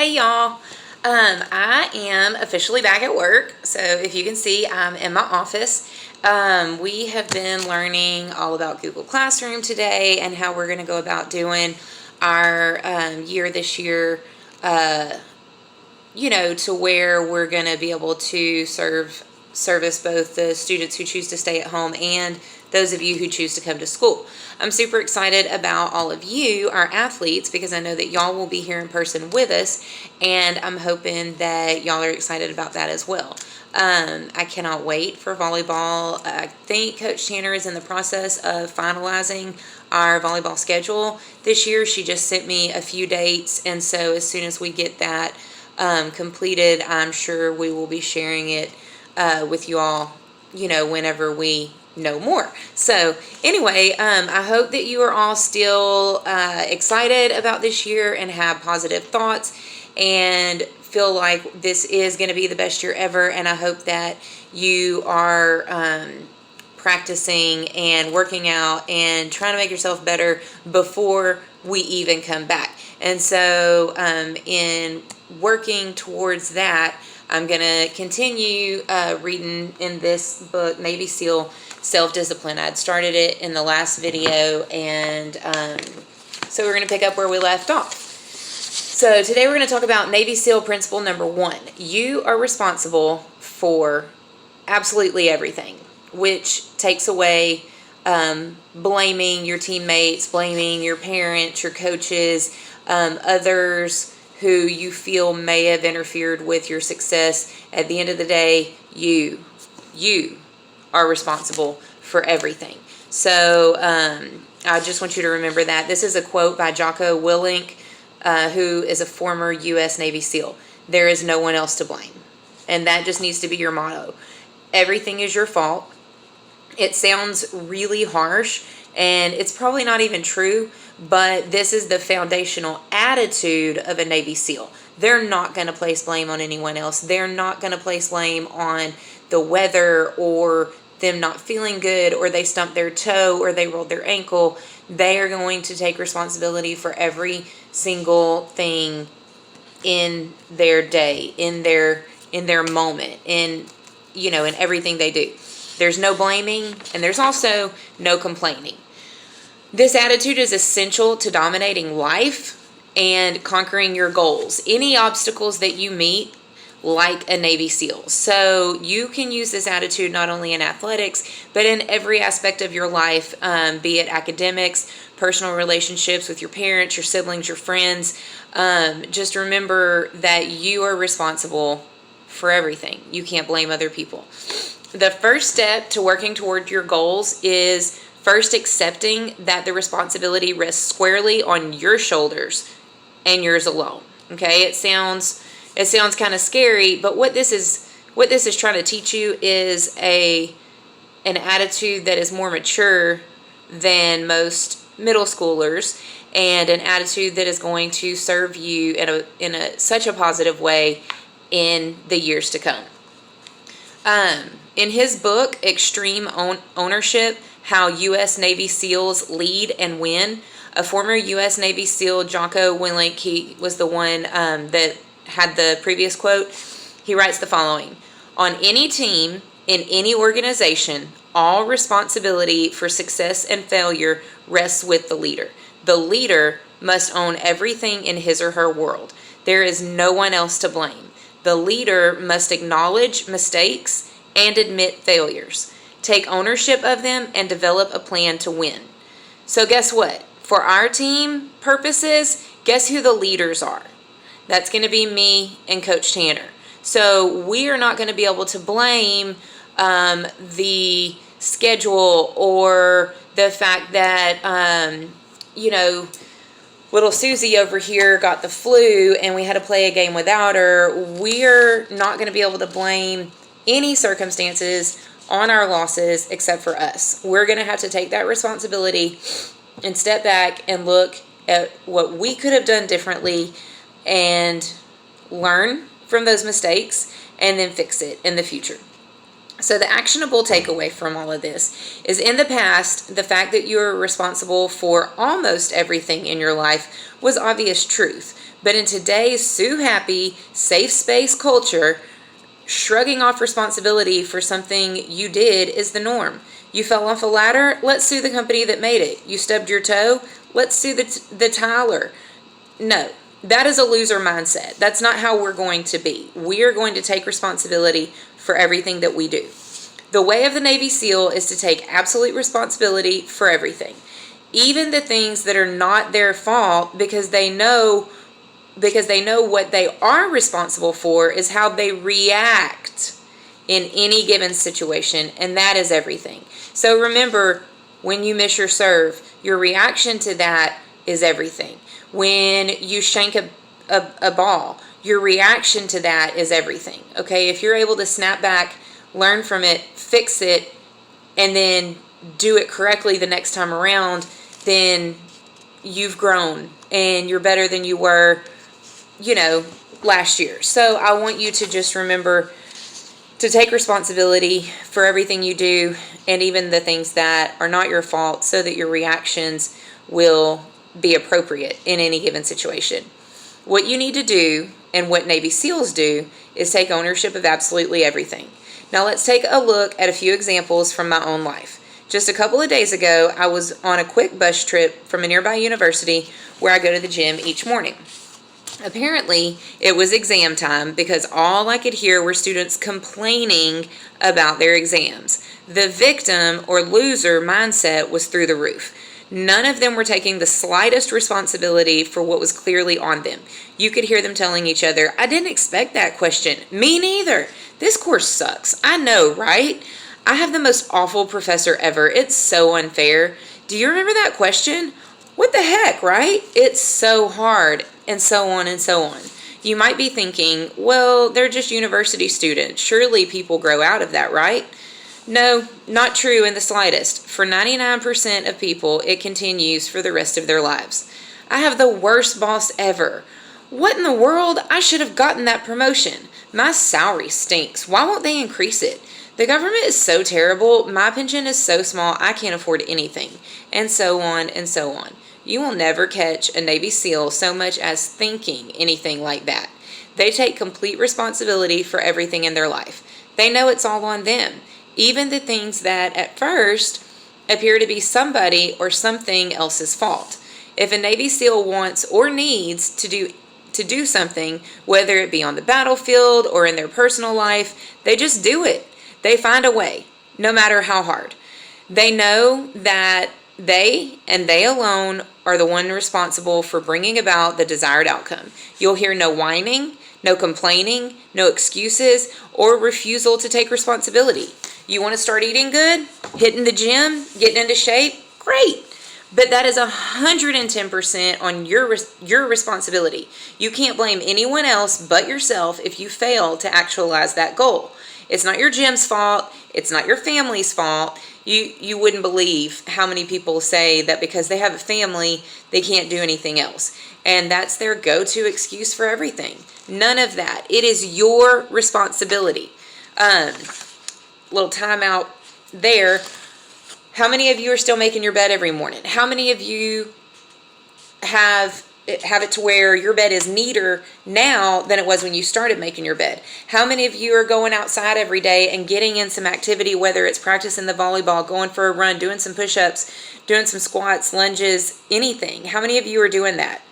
Hey y'all, I am officially back at work. So if you can see, I'm in my office. We have been learning all about Google Classroom today and how we're going to go about doing our year this year, to where we're going to be able to service both the students who choose to stay at home and those of you who choose to come to school. I'm super excited about all of you, our athletes, because I know that y'all will be here in person with us, and I'm hoping that y'all are excited about that as well. I cannot wait for volleyball. I think Coach Tanner is in the process of finalizing our volleyball schedule this year. She just sent me a few dates, and so as soon as we get that completed, I'm sure we will be sharing it with you all, whenever we know more. So anyway, I hope that you are all still excited about this year and have positive thoughts and feel like this is going to be the best year ever. And I hope that you are practicing and working out and trying to make yourself better before we even come back. And so in working towards that, I'm going to continue reading in this book, Navy SEAL Self-Discipline. I'd started it in the last video, and so we're going to pick up where we left off. So today we're going to talk about Navy SEAL principle number 1. You are responsible for absolutely everything, which takes away blaming your teammates, blaming your parents, your coaches, others who you feel may have interfered with your success. At the end of the day, you are responsible for everything. So I just want you to remember that. This is a quote by Jocko Willink, who is a former U.S. Navy SEAL. There is no one else to blame. And that just needs to be your motto. Everything is your fault. It sounds really harsh, and it's probably not even true, but this is the foundational attitude of a Navy SEAL. They're not going to place blame on anyone else. They're not going to place blame on the weather or them not feeling good or they stumped their toe or they rolled their ankle. They are going to take responsibility for every single thing in their day, in their moment, in everything they do. There's no blaming, and there's also no complaining. This attitude is essential to dominating life and conquering your goals, any obstacles that you meet, like a Navy SEAL. So you can use this attitude not only in athletics, but in every aspect of your life, be it academics, personal relationships with your parents, your siblings, your friends. Just remember that you are responsible for everything. You can't blame other people. The first step to working toward your goals is first accepting that the responsibility rests squarely on your shoulders and yours alone. Okay, it sounds kind of scary, but what this is trying to teach you is an attitude that is more mature than most middle schoolers, and an attitude that is going to serve you in such a positive way in the years to come. In his book, Extreme Ownership, How U.S. Navy SEALs Lead and Win, a former U.S. Navy SEAL, Jocko Willink, he was the one that had the previous quote. He writes the following: on any team, in any organization, all responsibility for success and failure rests with the leader. The leader must own everything in his or her world. There is no one else to blame. The leader must acknowledge mistakes and admit failures, take ownership of them, and develop a plan to win. So guess what? For our team purposes, guess who the leaders are? That's going to be me and Coach Tanner. So we are not going to be able to blame the schedule or the fact that, little Susie over here got the flu and we had to play a game without her. We're not going to be able to blame any circumstances on our losses except for us. We're going to have to take that responsibility and step back and look at what we could have done differently and learn from those mistakes and then fix it in the future. So the actionable takeaway from all of this is, in the past, the fact that you are responsible for almost everything in your life was obvious truth. But in today's sue happy, safe space culture, shrugging off responsibility for something you did is the norm. You fell off a ladder, let's sue the company that made it. You stubbed your toe, let's sue the tiler. No, that is a loser mindset. That's not how we're going to be. We are going to take responsibility for everything that we do. The way of the Navy SEAL is to take absolute responsibility for everything, even the things that are not their fault, because they know what they are responsible for is how they react in any given situation, and that is everything. So remember, when you miss your serve, your reaction to that is everything. When you shank a ball, your reaction to that is everything. Okay, if you're able to snap back, learn from it, fix it, and then do it correctly the next time around, then you've grown and you're better than you were, last year. So I want you to just remember to take responsibility for everything you do, and even the things that are not your fault, so that your reactions will be appropriate in any given situation. What you need to do, and what Navy SEALs do, is take ownership of absolutely everything. Now let's take a look at a few examples from my own life. Just a couple of days ago, I was on a quick bus trip from a nearby university where I go to the gym each morning. Apparently, it was exam time because all I could hear were students complaining about their exams. The victim or loser mindset was through the roof. None of them were taking the slightest responsibility for what was clearly on them. You could hear them telling each other, "I didn't expect that question." "Me neither. This course sucks. I know, right? I have the most awful professor ever. It's so unfair. Do you remember that question? What the heck, right? It's so hard," and so on and so on. You might be thinking, well, they're just university students. Surely people grow out of that, right? No, not true in the slightest. For 99% of people, it continues for the rest of their lives. "I have the worst boss ever. What in the world? I should have gotten that promotion. My salary stinks. Why won't they increase it? The government is so terrible. My pension is so small, I can't afford anything." And so on and so on. You will never catch a Navy SEAL so much as thinking anything like that. They take complete responsibility for everything in their life. They know it's all on them, even the things that at first appear to be somebody or something else's fault. If a Navy SEAL wants or needs to do something, whether it be on the battlefield or in their personal life, they just do it. They find a way, no matter how hard. They know that they and they alone are the one responsible for bringing about the desired outcome. You'll hear no whining, no complaining, no excuses, or refusal to take responsibility. You want to start eating good, hitting the gym, getting into shape? Great. But that is 110% on your responsibility. You can't blame anyone else but yourself if you fail to actualize that goal. It's not your gym's fault. It's not your family's fault. You wouldn't believe how many people say that because they have a family, they can't do anything else. And that's their go-to excuse for everything. None of that. It is your responsibility. Little timeout there. How many of you are still making your bed every morning? How many of you have it to where your bed is neater now than it was when you started making your bed? How many of you are going outside every day and getting in some activity, whether it's practicing the volleyball, going for a run, doing some push-ups, doing some squats, lunges, anything? How many of you are doing that?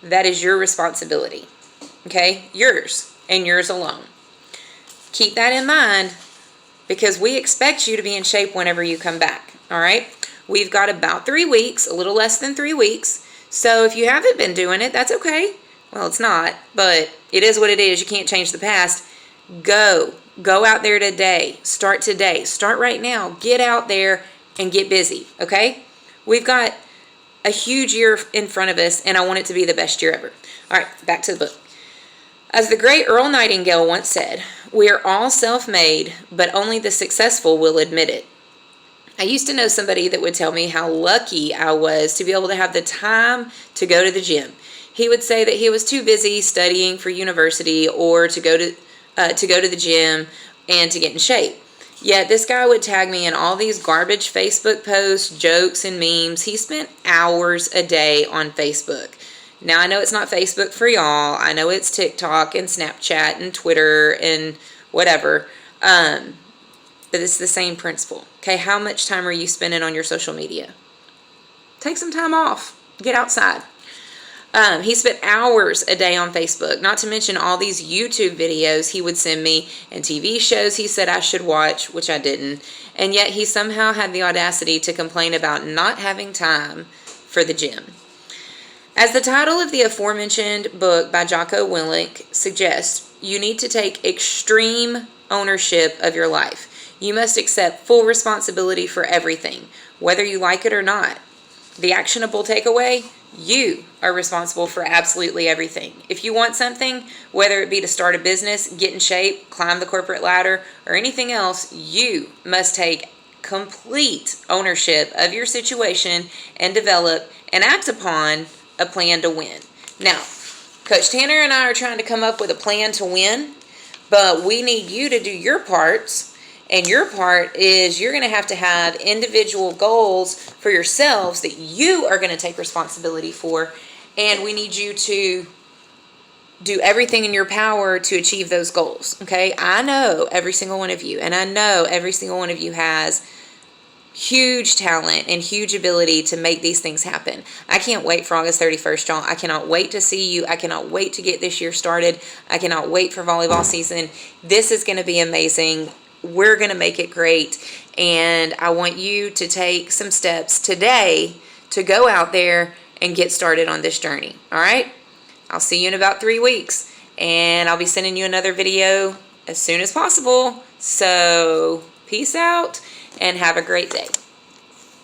That is your responsibility. Okay? Yours and yours alone. Keep that in mind, because we expect you to be in shape whenever you come back. All right? We've got about 3 weeks, a little less than 3 weeks. So if you haven't been doing it, that's okay. Well, it's not, but it is what it is. You can't change the past. Go out there today. Start today. Start right now. Get out there and get busy, okay? We've got a huge year in front of us, and I want it to be the best year ever. All right, back to the book. As the great Earl Nightingale once said, "We are all self-made, but only the successful will admit it." I used to know somebody that would tell me how lucky I was to be able to have the time to go to the gym. He would say that he was too busy studying for university or to go to the gym and to get in shape. Yet this guy would tag me in all these garbage Facebook posts, jokes, and memes. He spent hours a day on Facebook. Now, I know it's not Facebook for y'all. I know it's TikTok and Snapchat and Twitter and whatever. But it's the same principle. Okay, how much time are you spending on your social media? Take some time off. Get outside. He spent hours a day on Facebook, not to mention all these YouTube videos he would send me and TV shows he said I should watch, which I didn't. And yet he somehow had the audacity to complain about not having time for the gym. As the title of the aforementioned book by Jocko Willink suggests, you need to take extreme ownership of your life. You must accept full responsibility for everything, whether you like it or not. The actionable takeaway: you are responsible for absolutely everything. If you want something, whether it be to start a business, get in shape, climb the corporate ladder, or anything else, you must take complete ownership of your situation and develop and act upon a plan to win. Now, Coach Tanner and I are trying to come up with a plan to win, but we need you to do your parts. And your part is you're going to have individual goals for yourselves that you are going to take responsibility for. And we need you to do everything in your power to achieve those goals. Okay? I know every single one of you, and I know every single one of you has huge talent and huge ability to make these things happen. I can't wait for August 31st, y'all. I cannot wait to see you. I cannot wait to get this year started. I cannot wait for volleyball season. This is going to be amazing. We're going to make it great. And I want you to take some steps today to go out there and get started on this journey. All right? I'll see you in about 3 weeks. And I'll be sending you another video as soon as possible. So peace out and have a great day.